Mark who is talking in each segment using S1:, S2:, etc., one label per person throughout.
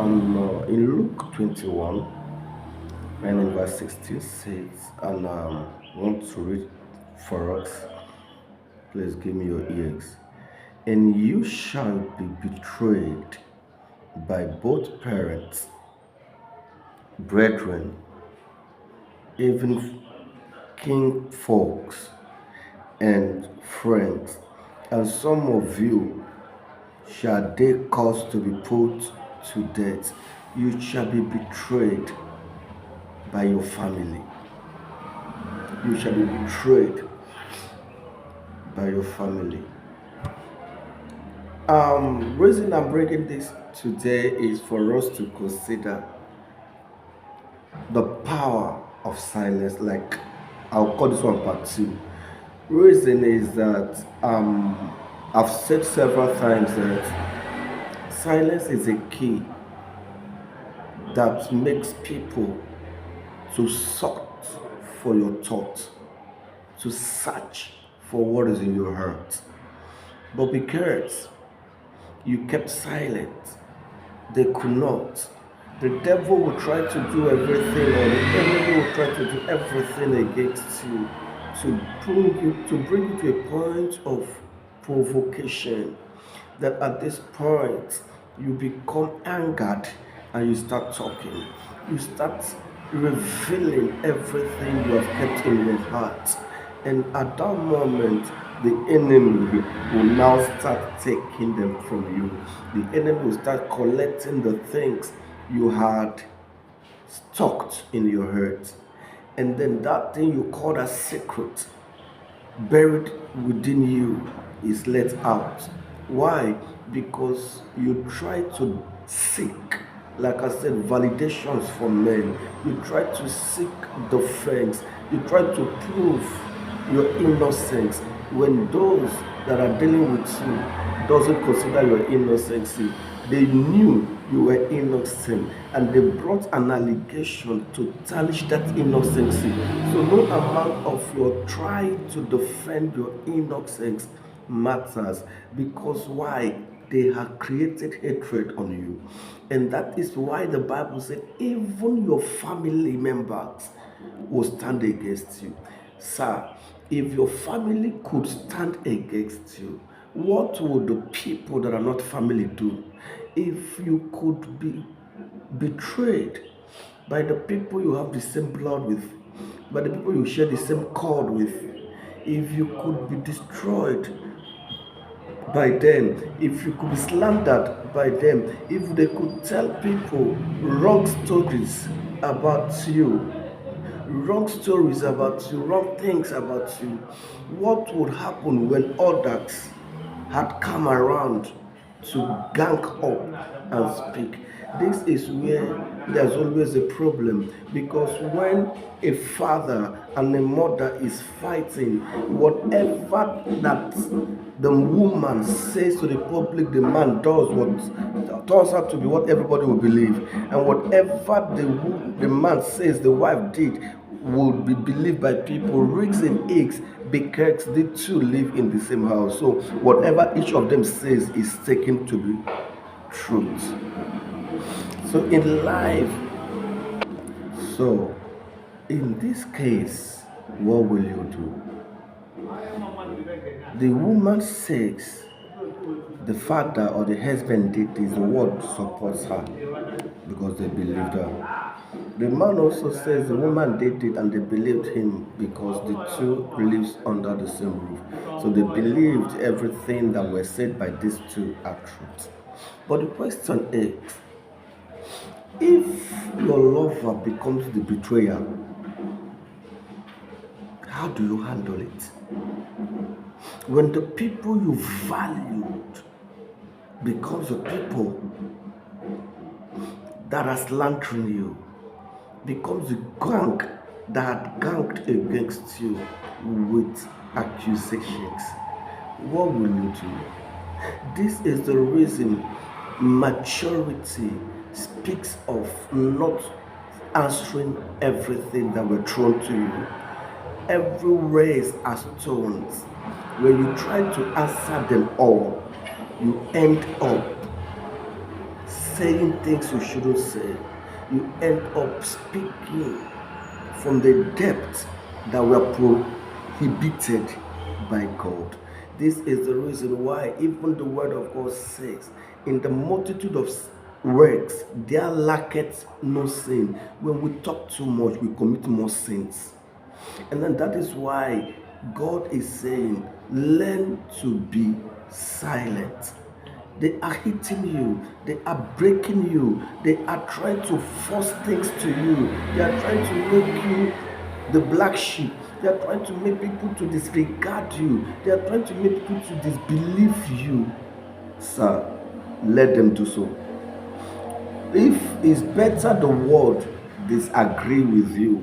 S1: In Luke 21, and in verse 16 says, and want to read for us, please give me your ears. And you shall be betrayed by both parents, brethren, even king folks, and friends, and some of you shall they cause to be put to death. You shall be betrayed by your family. You shall be betrayed by your family. Reason I'm bringing this today is for us to consider the power of silence. Like, I'll call this one part two. Reason is that I've said several times that silence is a key that makes people to sort for your thoughts, to search for what is in your heart. But because you kept silent, they could not. The devil will try to do everything, or the enemy will try to do everything against you to bring you to a point of provocation. That at this point you become angered and you start talking. You start revealing everything you have kept in your heart. And at that moment, the enemy will now start taking them from you. The enemy will start collecting the things you had stocked in your heart. And then that thing you call a secret, buried within you, is let out. Why? Because you try to seek, like I said, validations from men. You try to seek defense. You try to prove your innocence when those that are dealing with you doesn't consider your innocency. They knew you were innocent and they brought an allegation to tarnish that innocency. So no amount of your trying to defend your innocence matters, because why? They have created hatred on you. And that is why the Bible said even your family members will stand against you. Sir, if your family could stand against you, what would the people that are not family do? If you could be betrayed by the people you have the same blood with, by the people you share the same cord with, if you could be destroyed by them, if you could be slandered by them, if they could tell people wrong stories about you, wrong things about you, what would happen when others had come around to gang up and speak? This is where there's always a problem, because when a father and a mother is fighting, whatever that the woman says to the public, the man does what turns out to be what everybody will believe, and whatever the man says the wife did would be believed by people. Rigs and eggs, because the two live in the same house. So whatever each of them says is taken to be truth. So in life, so in this case, what will you do? The woman says the father or the husband did this, the word supports her because they believed her. The man also says the woman did it and they believed him because the two lives under the same roof. So they believed everything that was said by these two are truth. But the question is, if your lover becomes the betrayer, how do you handle it? When the people you valued becomes the people that are slandering you, becomes the gang that had ganged against you with accusations, what will you do? This is the reason maturity speaks of not answering everything that were thrown to you. Every race as stones. When you try to answer them all, you end up saying things you shouldn't say. You end up speaking from the depths that were prohibited by God. This is the reason why even the word of God says, in the multitude of words, there lacketh no sin. When we talk too much, we commit more sins. And then that is why God is saying, learn to be silent. They are hitting you, they are breaking you, they are trying to force things to you, they are trying to make you the black sheep, they are trying to make people to disregard you, they are trying to make people to disbelieve you. Sir, let them do so. If it's better the world disagree with you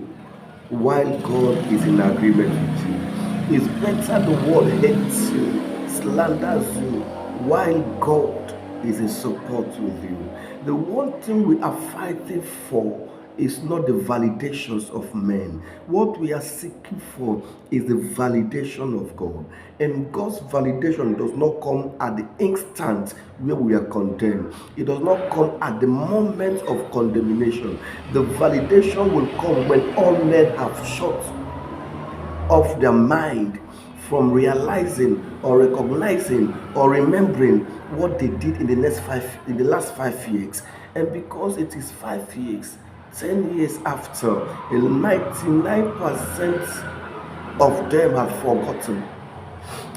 S1: while God is in agreement with you, it's better the world hates you, slanders you, while God is in support with you. The one thing we are fighting for is not the validations of men. What we are seeking for is the validation of God. And God's validation does not come at the instant where we are condemned. It does not come at the moment of condemnation. The validation will come when all men have shut off their mind from realizing or recognizing or remembering what they did in the last 5 years. And because it is 5 years, 10 years after, 99% of them have forgotten.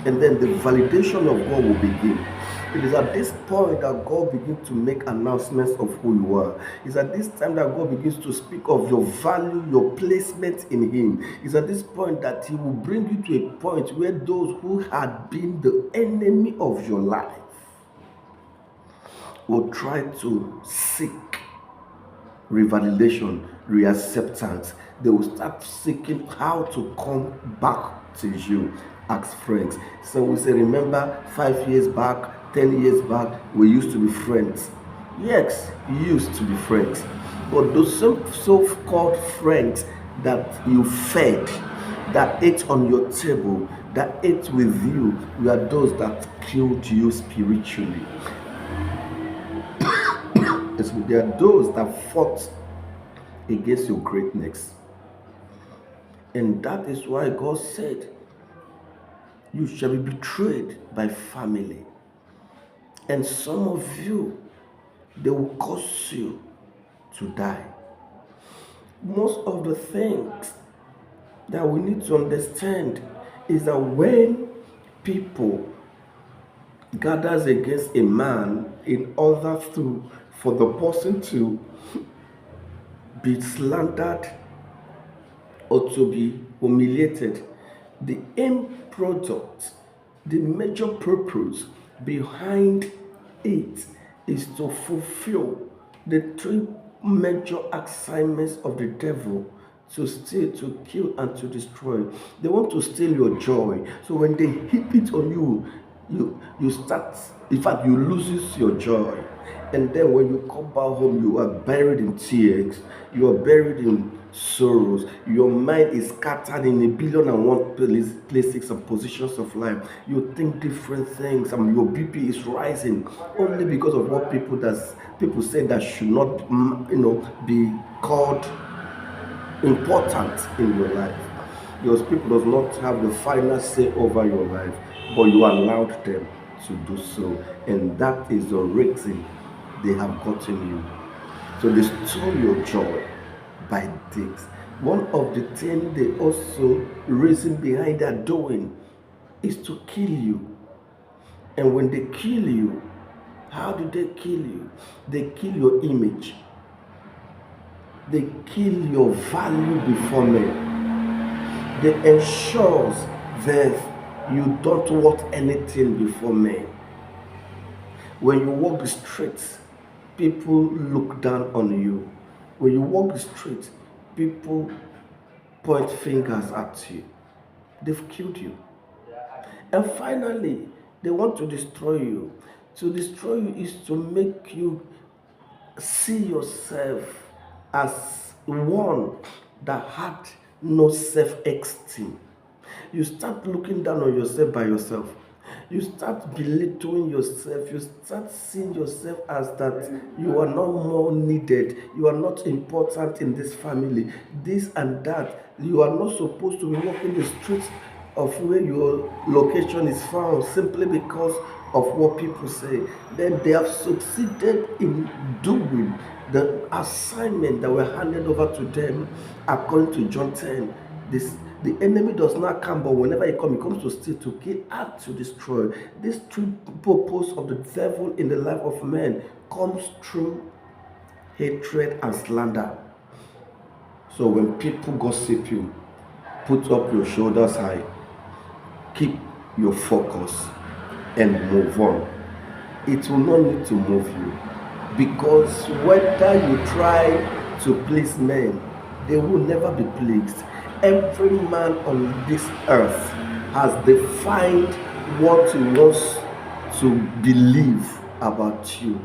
S1: And then the validation of God will begin. It is at this point that God begins to make announcements of who you are. It's at this time that God begins to speak of your value, your placement in Him. It's at this point that He will bring you to a point where those who had been the enemy of your life will try to seek revalidation, reacceptance. They will start seeking how to come back to you as friends. So we say, remember 5 years back, 10 years back, we used to be friends. Yes, you used to be friends. But those so-called friends that you fed, that ate on your table, that ate with you, were those that killed you spiritually. There are those that fought against your greatness. And that is why God said, you shall be betrayed by family. And some of you, they will cause you to die. Most of the things that we need to understand is that when people gathers against a man in order for the person to be slandered or to be humiliated, the end product, the major purpose behind it is to fulfill the three major assignments of the devil: to steal, to kill, and to destroy. They want to steal your joy. So when they hit it on you, you start, in fact, you loses your joy. And then when you come back home, you are buried in tears, you are buried in sorrows, your mind is scattered in a billion and one places and positions of life. You think different things, and your BP is rising only because of what people say that should not be called important in your life. Because people does not have the final say over your life, but you allowed them to do so, and that is the reason they have gotten you. So they stole your joy by this. One of the things they also reason behind their doing is to kill you. And when they kill you, how do they kill you? They kill your image. They kill your value before men. They ensure that you don't want anything before men. When you walk the streets, people look down on you. When you walk the street, people point fingers at you. They've killed you. And finally, they want to destroy you. To destroy you is to make you see yourself as one that had no self-esteem. You start looking down on yourself by yourself. You start belittling yourself. You start seeing yourself as that you are not more needed. You are not important in this family. This and that. You are not supposed to be walking the streets of where your location is found simply because of what people say. Then they have succeeded in doing the assignment that were handed over to them according to John 10. This the enemy does not come, but whenever he comes to steal, to kill, and to destroy. This true purpose of the devil in the life of man comes through hatred and slander. So when people gossip you, put up your shoulders high, keep your focus, and move on. It will not need to move you, because whether you try to please men, they will never be pleased. Every man on this earth has defined what he wants to believe about you.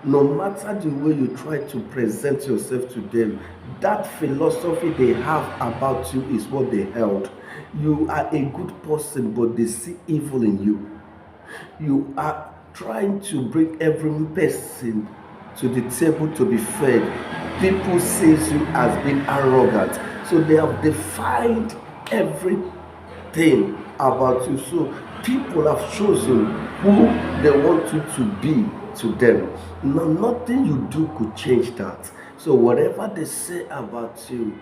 S1: No matter the way you try to present yourself to them, that philosophy they have about you is what they held. You are a good person, but they see evil in you. You are trying to bring every person to the table to be fed. People sees you as being arrogant, so they have defined everything about you. So people have chosen who they want you to be to them. Now nothing you do could change that. So whatever they say about you,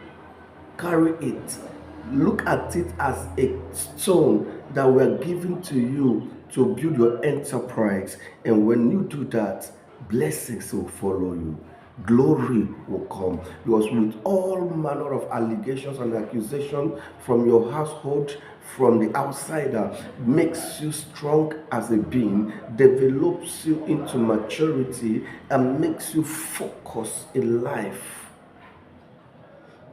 S1: carry it. Look at it as a stone that were given to you to build your enterprise. And when you do that, blessings will follow you. Glory will come. Because with all manner of allegations and accusations from your household, from the outsider, makes you strong as a being, develops you into maturity, and makes you focus in life.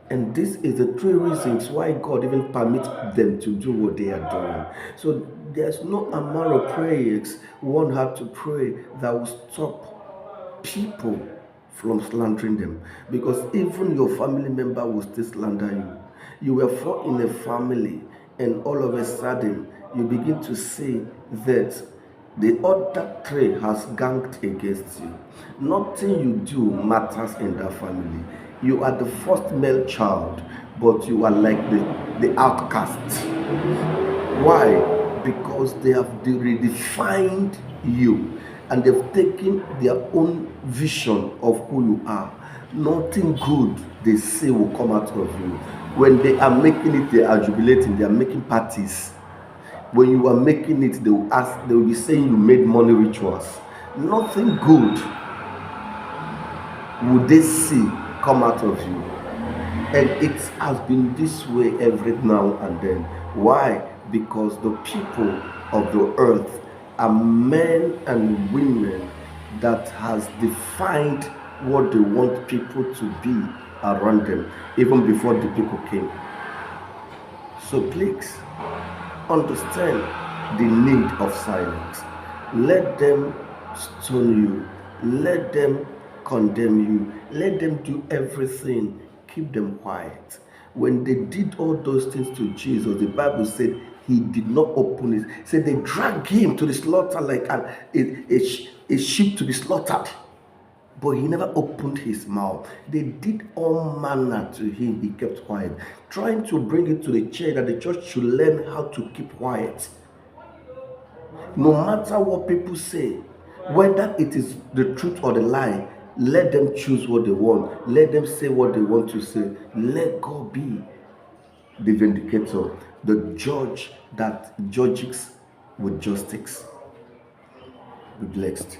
S1: And this is the three reasons why God even permits them to do what they are doing. So there's no amount of prayers one had to pray that will stop people from slandering them. Because even your family member will still slander you. You were fought in a family, and all of a sudden you begin to see that the other three has ganged against you. Nothing you do matters in that family. You are the first male child, but you are like the outcast. Why? Because they have redefined you, and they've taken their own vision of who you are. Nothing good they say will come out of you. When they are making it, they are jubilating, they are making parties. When you are making it, they will be saying you made money rituals. Nothing good would they see come out of you. And it has been this way every now and then. Why? Because the people of the earth are men and women that has defined what they want people to be around them, even before the people came. So please understand the need of silence. Let them stone you. Let them condemn you. Let them do everything. Keep them quiet. When they did all those things to Jesus, the Bible said he did not open it. It said they dragged him to the slaughter like a sheep to be slaughtered. But he never opened his mouth. They did all manner to him. He kept quiet, trying to bring it to the church that the church should learn how to keep quiet. No matter what people say, whether it is the truth or the lie, let them choose what they want. Let them say what they want to say. Let God be the vindicator, the judge that judges with justice. Be blessed.